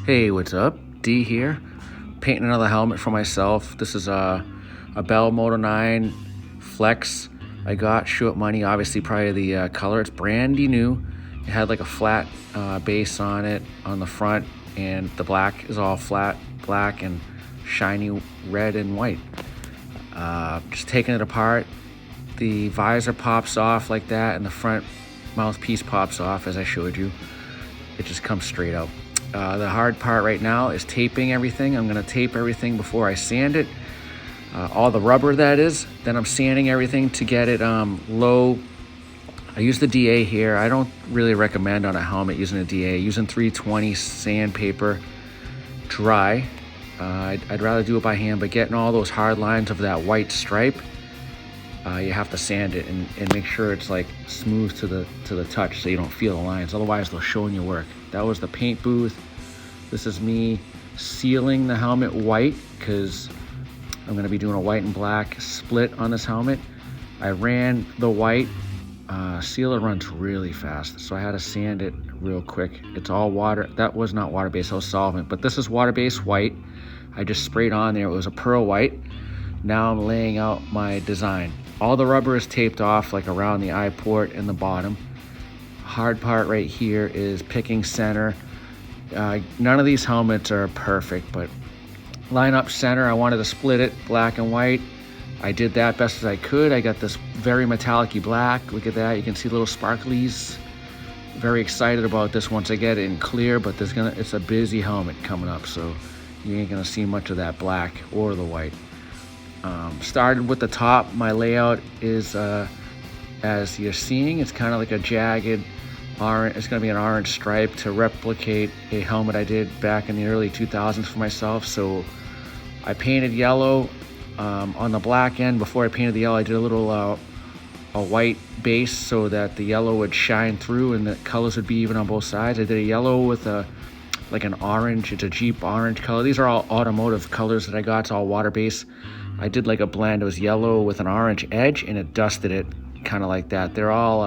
Hey, what's up? D here, painting another helmet for myself. This is a Bell Moto 9 Flex I got, short money, obviously probably the color. It's brandy new. It had like a flat base on it on the front, and the black is all flat black and shiny red and white. Just taking it apart, the visor pops off like that, and the front mouthpiece pops off as I showed you. It just comes straight out. The hard part right now is taping everything. I'm gonna tape everything before I sand it. All the rubber that is, then I'm sanding everything to get it low. I use the DA here. I don't really recommend on a helmet using a DA. Using 320 sandpaper dry. I'd rather do it by hand, but getting all those hard lines of that white stripe, you have to sand it and make sure it's like smooth to the touch so you don't feel the lines. Otherwise they'll show in your work. That was the paint booth. This is me sealing the helmet white because I'm gonna be doing a white and black split on this helmet. I ran the white, sealer runs really fast, so I had to sand it real quick. It's all water. That was not water-based, that was solvent, but this is water-based white. I just sprayed on there. It was a pearl white. Now I'm laying out my design. All the rubber is taped off like around the eye port and the bottom. Hard part right here is picking center. None of these helmets are perfect, but line up center. I wanted to split it black and white. I did that best as I could. I got this very metallic-y black. Look at that. You can see little sparklies. Very excited about this once I get it in clear, but it's a busy helmet coming up, so you ain't gonna see much of that black or the white. Started with the top. My layout is, as you're seeing, it's kind of like a jagged orange. It's going to be an orange stripe to replicate a helmet I did back in the early 2000s for myself. So I painted yellow on the black end. Before I painted the yellow, I did a little a white base so that the yellow would shine through and the colors would be even on both sides. I did a yellow with like an orange. It's a Jeep orange color. These are all automotive colors that I got. It's all water-based. I did like a blend. It was yellow with an orange edge, and it dusted it kind of like that. They're all,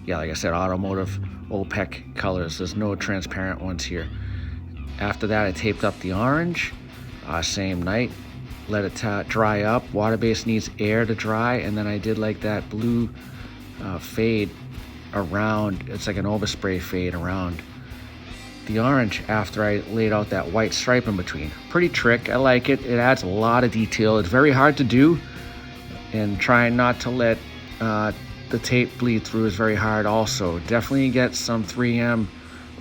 yeah, like I said, automotive OPEC colors. There's no transparent ones here. After that, I taped up the orange, same night. Let it dry up. Water-based needs air to dry, and then I did like that blue fade around. It's like an overspray fade around the orange after I laid out that white stripe in between. Pretty trick. I like it. It adds a lot of detail. It's very hard to do, and trying not to let the tape bleed through is very hard also. Definitely get some 3M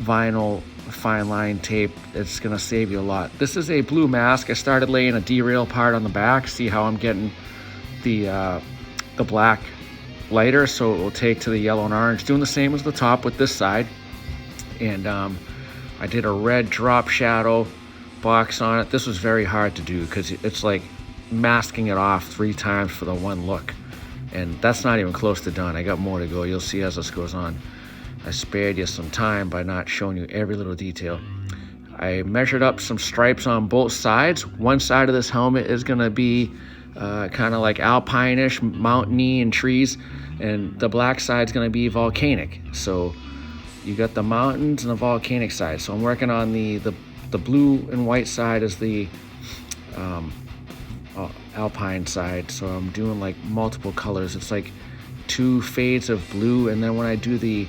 vinyl fine line tape. It's going to save you a lot. This is a blue mask. I started laying a derail part on the back. See how I'm getting the black lighter, so it will take to the yellow and orange. Doing the same as the top with this side. And I did a red drop shadow box on it. This was very hard to do because it's like masking it off 3 times for the one look. And that's not even close to done. I got more to go. You'll see as this goes on. I spared you some time by not showing you every little detail. I measured up some stripes on both sides. One side of this helmet is going to be kind of like alpine-ish, mountainy and trees. And the black side is going to be volcanic. So you got the mountains and the volcanic side. So I'm working on the blue and white side is the alpine side. So I'm doing like multiple colors. It's like 2 fades of blue, and then when I do the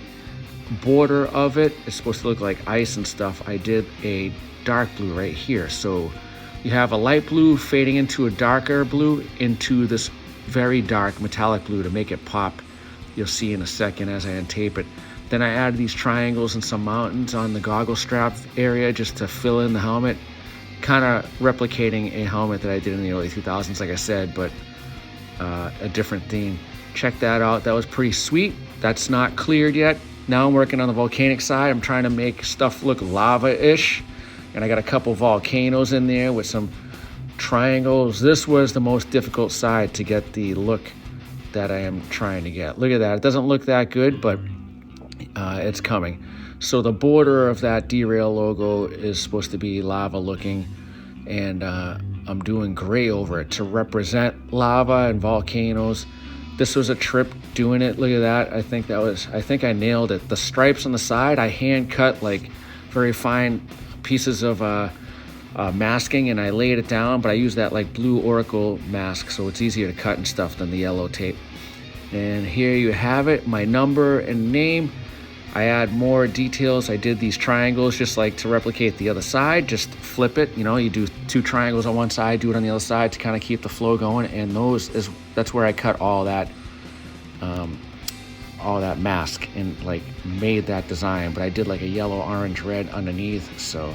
border of it, it's supposed to look like ice and stuff. I did a dark blue right here. So you have a light blue fading into a darker blue into this very dark metallic blue to make it pop. You'll see in a second as I untape it. Then I added these triangles and some mountains on the goggle strap area just to fill in the helmet. Kind of replicating a helmet that I did in the early 2000s, like I said, but a different theme. Check that out. That was pretty sweet. That's not cleared yet. Now I'm working on the volcanic side. I'm trying to make stuff look lava-ish. And I got a couple volcanoes in there with some triangles. This was the most difficult side to get the look that I am trying to get. Look at that. It doesn't look that good, but it's coming. So the border of that derail logo is supposed to be lava looking, and I'm doing gray over it to represent lava and volcanoes. This was a trip doing it. Look at that. I think I nailed it. The stripes on the side, I hand cut like very fine pieces of masking, and I laid it down, but I use that like blue Oracle mask, so it's easier to cut and stuff than the yellow tape. And here you have it, my number and name. I add more details. I did these triangles just like to replicate the other side. Just flip it, you know, you do 2 triangles on one side, do it on the other side to kind of keep the flow going. And that's where I cut all that mask and like made that design. But I did like a yellow, orange, red underneath. So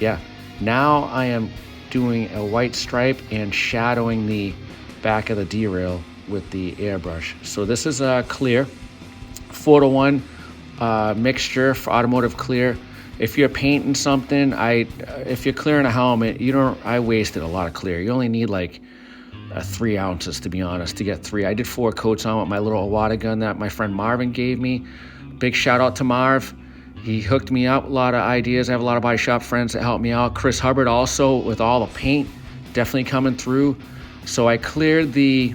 yeah, now I am doing a white stripe and shadowing the back of the derail with the airbrush. So this is a clear 4-to-1 mixture for automotive clear. If you're painting something, if you're clearing a helmet, I wasted a lot of clear. You only need like 3 ounces, to be honest, to get 3. I did 4 coats on with my little Awada gun that my friend Marvin gave me. Big shout out to Marv. He hooked me up, a lot of ideas. I have a lot of body shop friends that help me out. Chris Hubbard also with all the paint, definitely coming through. So I cleared the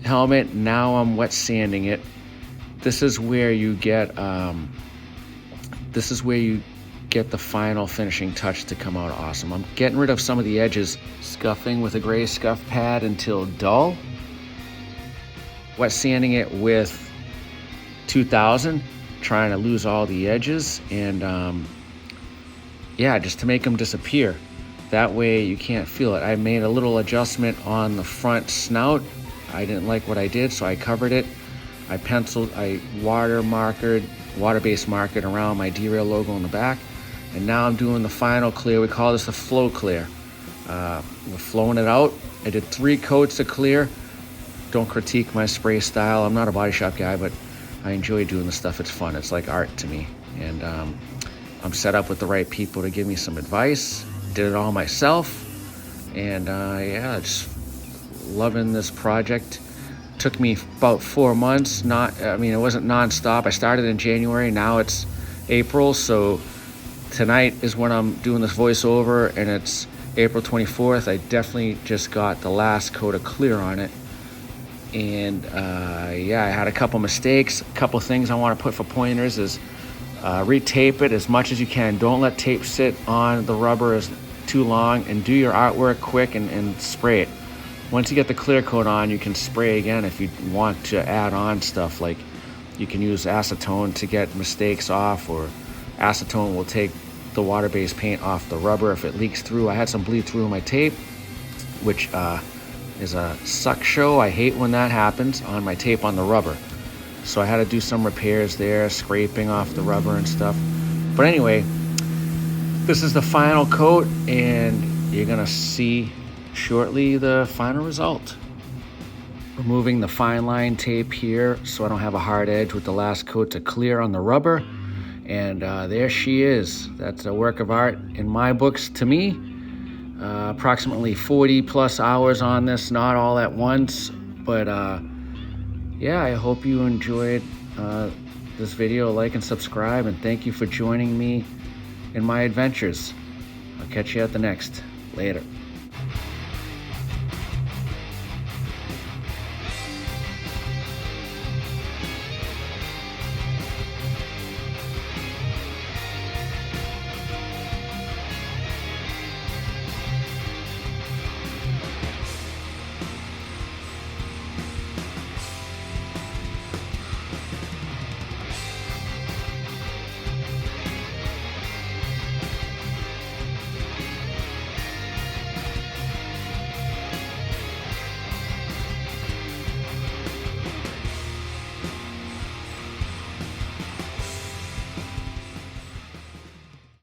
helmet, now I'm wet sanding it. This is where you get the final finishing touch to come out awesome. I'm getting rid of some of the edges, scuffing with a gray scuff pad until dull. Wet sanding it with 2000, trying to lose all the edges, and yeah, just to make them disappear. That way you can't feel it. I made a little adjustment on the front snout. I didn't like what I did, so I covered it. I water-based marked around my derail logo in the back. And now I'm doing the final clear. We call this the flow clear. We're flowing it out. I did 3 coats of clear. Don't critique my spray style. I'm not a body shop guy, but I enjoy doing this stuff. It's fun. It's like art to me. And I'm set up with the right people to give me some advice. Did it all myself. And yeah, just loving this project. Took me about 4 months. It wasn't non-stop. I started in January, now it's April, so tonight is when I'm doing this voiceover, and it's April 24th. I definitely just got the last coat of clear on it. And yeah, I had a couple mistakes. A couple things I want to put for pointers is retape it as much as you can. Don't let tape sit on the rubber as too long, and do your artwork quick and spray it. Once you get the clear coat on, you can spray again if you want to add on stuff. Like you can use acetone to get mistakes off, or acetone will take the water-based paint off the rubber if it leaks through. I had some bleed through my tape, which is a suck show. I hate when that happens on my tape on the rubber. So I had to do some repairs there, scraping off the rubber and stuff. But anyway, this is the final coat, and you're gonna see shortly the final result. Removing the fine line tape here so I don't have a hard edge with the last coat to clear on the rubber. And there she is. That's a work of art in my books to me. Approximately 40 plus hours on this, not all at once, but yeah, I hope you enjoyed this video. Like and subscribe, and thank you for joining me in my adventures. I'll catch you at the next. Later.